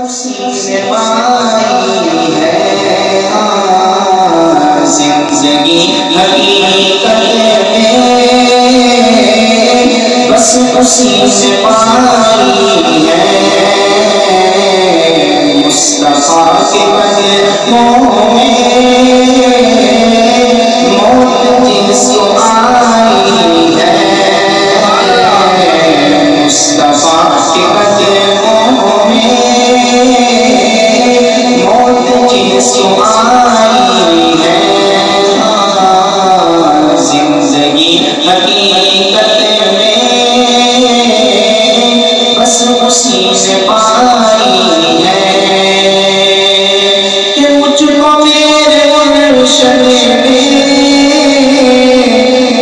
اسی نے پائی ہے زندگی حقیقت میں، بس اسی نے پائی ہے مصطفیٰ کے قدموں میں موت جس کو آئی ہے مصطفیٰ کے قدموں میں موت جس کو آئی ہے زندگی حقیقت میں، بس اسی نے پائی ہے کہ مجھ کو میرے مرشد نے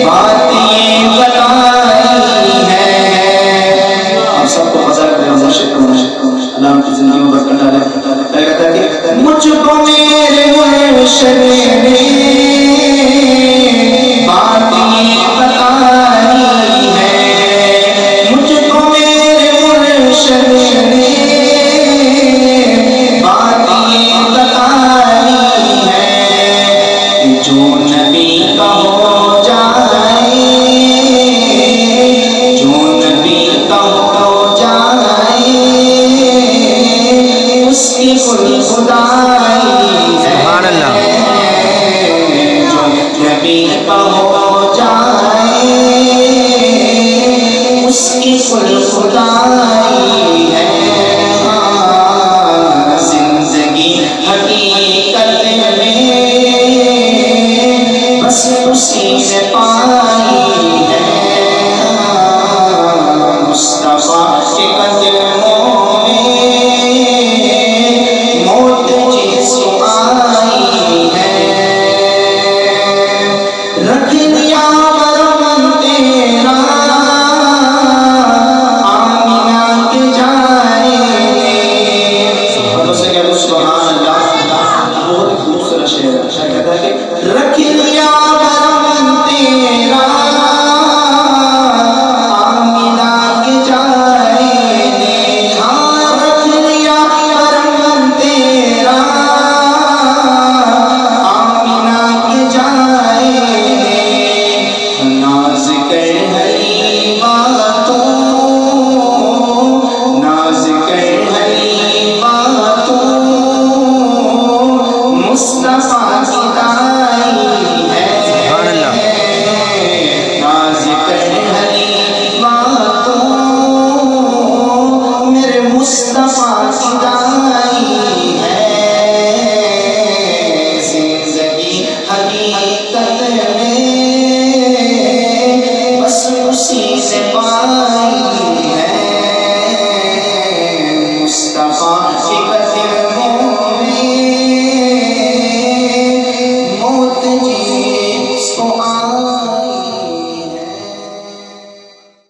بات یہ بتائی ہے۔ آپ سب کو پتہ ہے مرشد اللہ کی زندگی میں برکت ڈالے۔ مجھ کو میرے مرشد نے بات یہ بتائی ہے، مجھ کو میرے مرشد نے بات یہ بتائی ہے کہ جو نبی کا ہو جائے، جو نبی کا ہو جائے اس کی کوئی خدائی ہے، سبحان اللہ، جو نبی کا ہو جائے اس کی کوئی خدائی ہے زندگی حقیقت میں، بس اسی نے